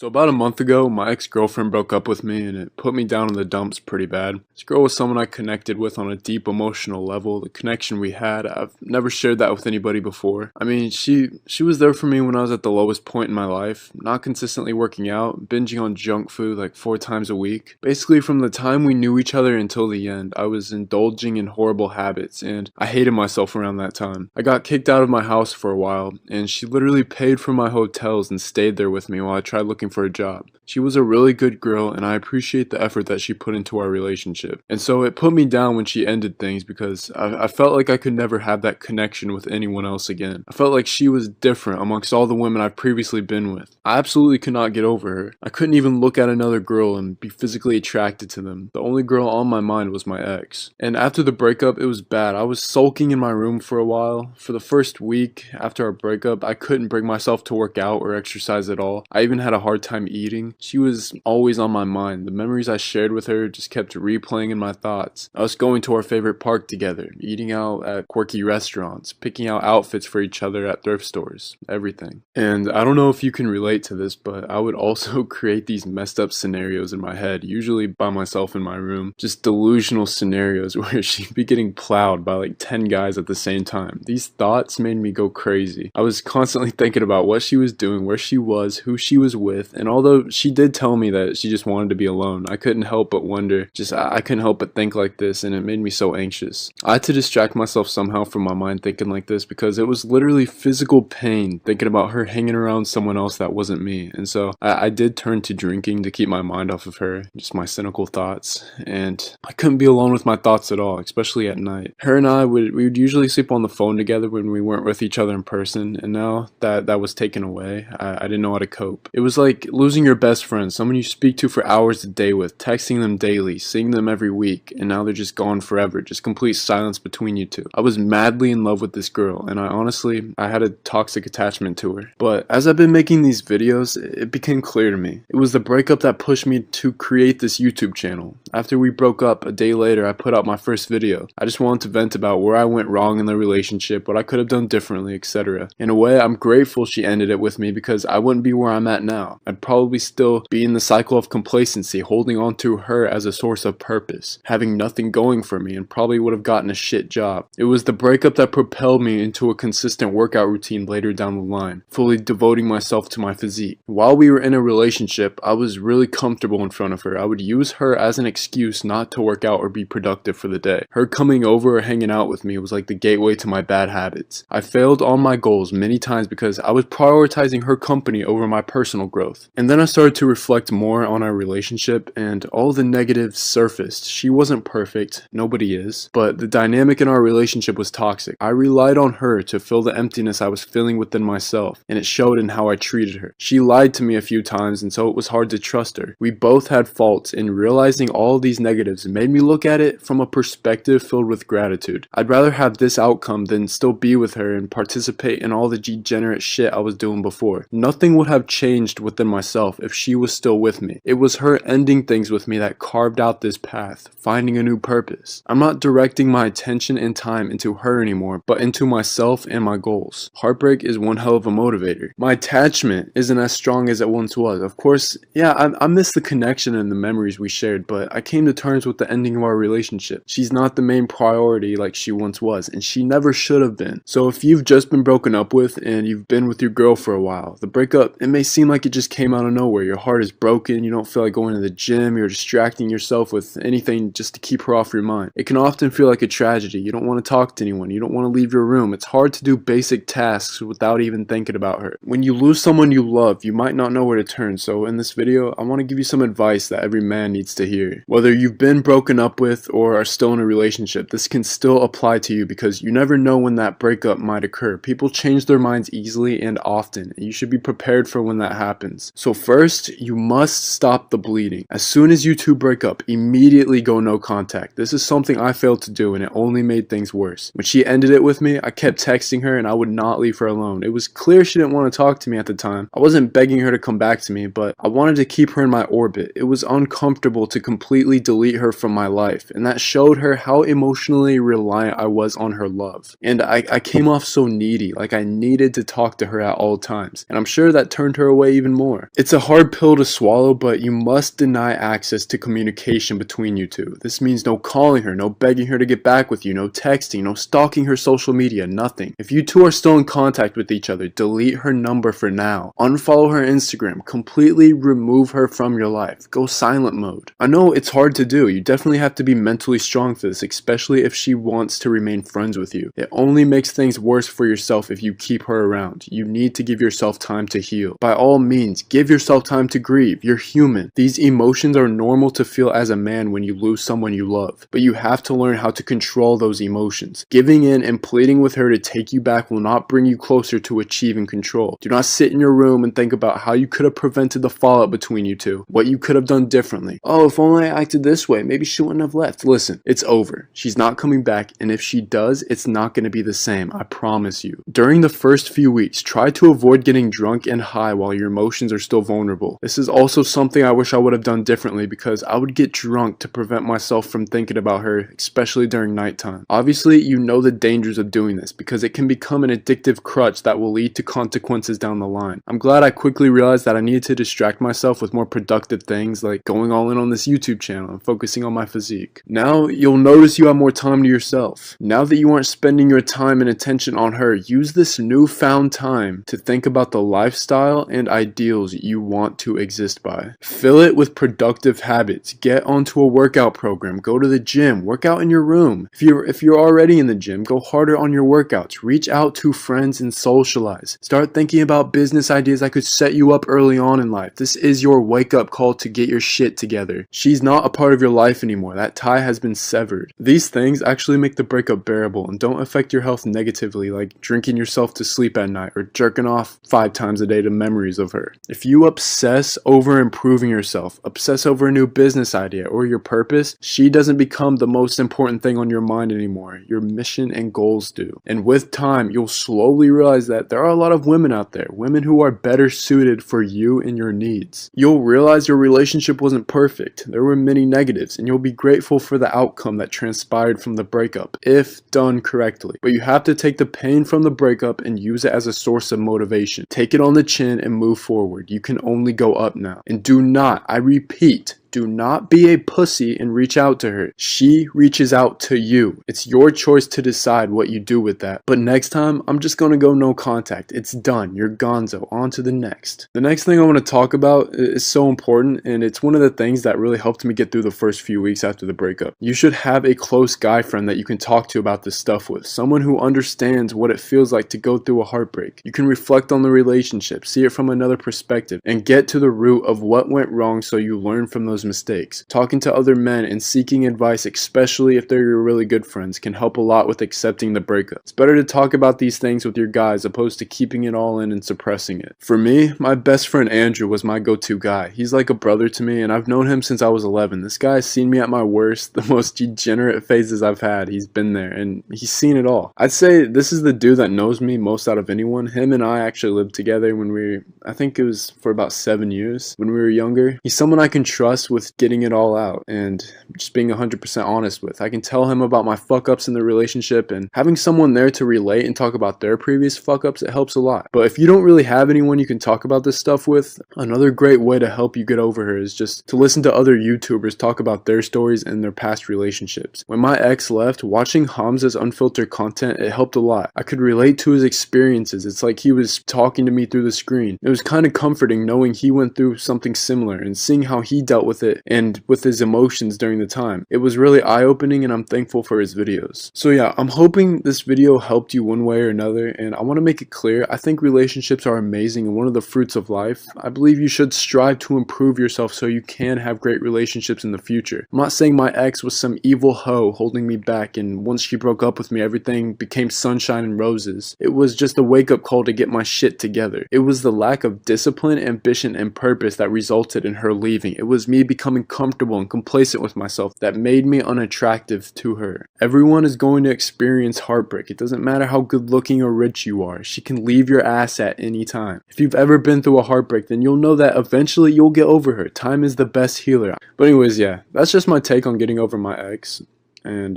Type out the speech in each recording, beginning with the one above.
So about a month ago, my ex-girlfriend broke up with me and it put me down in the dumps pretty bad. This girl was someone I connected with on a deep emotional level. The connection we had, I've never shared that with anybody before. I mean, she was there for me when I was at the lowest point in my life, not consistently working out, binging on junk food like 4 times a week. Basically, from the time we knew each other until the end, I was indulging in horrible habits and I hated myself around that time. I got kicked out of my house for a while and she literally paid for my hotels and stayed there with me while I tried looking for a job. She was a really good girl and I appreciate the effort that she put into our relationship. And so it put me down when she ended things because I felt like I could never have that connection with anyone else again. I felt like she was different amongst all the women I've previously been with. I absolutely could not get over her. I couldn't even look at another girl and be physically attracted to them. The only girl on my mind was my ex. And after the breakup, it was bad. I was sulking in my room for a while. For the first week after our breakup, I couldn't bring myself to work out or exercise at all. I even had a hard time eating. She was always on my mind. The memories I shared with her just kept replaying in my thoughts. Us going to our favorite park together, eating out at quirky restaurants, picking out outfits for each other at thrift stores, everything. And I don't know if you can relate to this, but I would also create these messed up scenarios in my head, usually by myself in my room. Just delusional scenarios where she'd be getting plowed by like 10 guys at the same time. These thoughts made me go crazy. I was constantly thinking about what she was doing, where she was, who she was with, and although she did tell me that she just wanted to be alone, I couldn't help but wonder, I couldn't help but think like this, and it made me so anxious. I had to distract myself somehow from my mind thinking like this because it was literally physical pain thinking about her hanging around someone else that wasn't me. And so I did turn to drinking to keep my mind off of her, just my cynical thoughts, and I couldn't be alone with my thoughts at all, especially at night. Her and we would usually sleep on the phone together when we weren't with each other in person, and now that was taken away, I didn't know how to cope. It was like losing your best friend, someone you speak to for hours a day with, texting them daily, seeing them every week, and now they're just gone forever, just complete silence between you two. I was madly in love with this girl, and I had a toxic attachment to her. But as I've been making these videos, it became clear to me. It was the breakup that pushed me to create this YouTube channel. After we broke up, a day later, I put out my first video. I just wanted to vent about where I went wrong in the relationship, what I could have done differently, etc. In a way, I'm grateful she ended it with me because I wouldn't be where I'm at now. I'd probably still be in the cycle of complacency, holding on to her as a source of purpose, having nothing going for me, and probably would have gotten a shit job. It was the breakup that propelled me into a consistent workout routine later down the line, fully devoting myself to my physique. While we were in a relationship, I was really comfortable in front of her. I would use her as an excuse not to work out or be productive for the day. Her coming over or hanging out with me was like the gateway to my bad habits. I failed on my goals many times because I was prioritizing her company over my personal growth. And then I started to reflect more on our relationship and all the negatives surfaced. She wasn't perfect, nobody is, but the dynamic in our relationship was toxic. I relied on her to fill the emptiness I was feeling within myself, and it showed in how I treated her. She lied to me a few times, and so it was hard to trust her. We both had faults, and realizing all these negatives made me look at it from a perspective filled with gratitude. I'd rather have this outcome than still be with her and participate in all the degenerate shit I was doing before. Nothing would have changed within myself if she was still with me. It was her ending things with me that carved out this path, finding a new purpose. I'm not directing my attention and time into her anymore, but into myself and my goals. Heartbreak is one hell of a motivator. My attachment isn't as strong as it once was. Of course, yeah, I miss the connection and the memories we shared, but I came to terms with the ending of our relationship. She's not the main priority like she once was, and she never should have been. So if you've just been broken up with and you've been with your girl for a while, the breakup, it may seem like it just came out of nowhere. Your heart is broken, you don't feel like going to the gym, you're distracting yourself with anything just to keep her off your mind. It can often feel like a tragedy. You don't want to talk to anyone, you don't want to leave your room. It's hard to do basic tasks without even thinking about her. When you lose someone you love, you might not know where to turn. So in this video, I want to give you some advice that every man needs to hear. Whether you've been broken up with or are still in a relationship, this can still apply to you because you never know when that breakup might occur. People change their minds easily and often, and you should be prepared for when that happens. So first, you must stop the bleeding. As soon as you two break up, immediately go no contact. This is something I failed to do and it only made things worse. When she ended it with me, I kept texting her and I would not leave her alone. It was clear she didn't want to talk to me at the time. I wasn't begging her to come back to me, but I wanted to keep her in my orbit. It was uncomfortable to completely delete her from my life, and that showed her how emotionally reliant I was on her love. And I came off so needy, like I needed to talk to her at all times, and I'm sure that turned her away even more. more. It's a hard pill to swallow, but you must deny access to communication between you two. This means no calling her, no begging her to get back with you, no texting, no stalking her social media, nothing. If you two are still in contact with each other, delete her number for now. Unfollow her Instagram. Completely remove her from your life. Go silent mode. I know it's hard to do. You definitely have to be mentally strong for this, especially if she wants to remain friends with you. It only makes things worse for yourself if you keep her around. You need to give yourself time to heal. By all means, give yourself time to grieve. You're human. These emotions are normal to feel as a man when you lose someone you love, but you have to learn how to control those emotions. Giving in and pleading with her to take you back will not bring you closer to achieving control. Do not sit in your room and think about how you could have prevented the fallout between you two, what you could have done differently. Oh, if only I acted this way, maybe she wouldn't have left. Listen, it's over. She's not coming back, and if she does, it's not going to be the same, I promise you. During the first few weeks, try to avoid getting drunk and high while your emotions are still vulnerable. This is also something I wish I would have done differently, because I would get drunk to prevent myself from thinking about her, especially during nighttime. Obviously, you know the dangers of doing this, because it can become an addictive crutch that will lead to consequences down the line. I'm glad I quickly realized that I needed to distract myself with more productive things, like going all in on this YouTube channel and focusing on my physique. Now, you'll notice you have more time to yourself. Now that you aren't spending your time and attention on her, use this newfound time to think about the lifestyle and ideals you want to exist by. Fill it with productive habits. Get onto a workout program. Go to the gym. Work out in your room. If you're already in the gym, go harder on your workouts. Reach out to friends and socialize. Start thinking about business ideas that could set you up early on in life. This is your wake-up call to get your shit together. She's not a part of your life anymore. That tie has been severed. These things actually make the breakup bearable and don't affect your health negatively, like drinking yourself to sleep at night or jerking off 5 times a day to memories of her. If you obsess over improving yourself, obsess over a new business idea or your purpose, she doesn't become the most important thing on your mind anymore. Your mission and goals do. And with time, you'll slowly realize that there are a lot of women out there, women who are better suited for you and your needs. You'll realize your relationship wasn't perfect. There were many negatives, and you'll be grateful for the outcome that transpired from the breakup, if done correctly. But you have to take the pain from the breakup and use it as a source of motivation. Take it on the chin and move forward. You can only go up now. And do not, I repeat, do not be a pussy and reach out to her. She reaches out to you. It's your choice to decide what you do with that. But next time, I'm just gonna go no contact. It's done. You're gonzo. On to the next. The next thing I want to talk about is so important, and it's one of the things that really helped me get through the first few weeks after the breakup. You should have a close guy friend that you can talk to about this stuff with. Someone who understands what it feels like to go through a heartbreak. You can reflect on the relationship, see it from another perspective, and get to the root of what went wrong so you learn from those mistakes. Talking to other men and seeking advice, especially if they're your really good friends, can help a lot with accepting the breakup. It's better to talk about these things with your guys opposed to keeping it all in and suppressing it. For me, my best friend Andrew was my go-to guy. He's like a brother to me, and I've known him since I was 11. This guy's seen me at my worst, the most degenerate phases I've had. He's been there, and he's seen it all. I'd say this is the dude that knows me most out of anyone. Him and I actually lived together when I think it was for about 7 years when we were younger. He's someone I can trust with getting it all out and just being 100% honest with. I can tell him about my fuck-ups in the relationship, and having someone there to relate and talk about their previous fuck-ups, it helps a lot. But if you don't really have anyone you can talk about this stuff with, another great way to help you get over her is just to listen to other YouTubers talk about their stories and their past relationships. When my ex left, watching Hamza's unfiltered content, it helped a lot. I could relate to his experiences. It's like he was talking to me through the screen. It was kind of comforting knowing he went through something similar and seeing how he dealt with it and with his emotions during the time. It was really eye-opening, and I'm thankful for his videos. So yeah, I'm hoping this video helped you one way or another, and I want to make it clear, I think relationships are amazing and one of the fruits of life. I believe you should strive to improve yourself so you can have great relationships in the future. I'm not saying my ex was some evil hoe holding me back, and once she broke up with me, everything became sunshine and roses. It was just a wake-up call to get my shit together. It was the lack of discipline, ambition, and purpose that resulted in her leaving. It was me becoming comfortable and complacent with myself that made me unattractive to her. Everyone is going to experience heartbreak. It doesn't matter how good looking or rich you are. She can leave your ass at any time. If you've ever been through a heartbreak, then you'll know that eventually you'll get over her. Time is the best healer. But anyways, yeah, that's just my take on getting over my ex and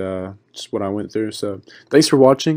just what I went through. So thanks for watching.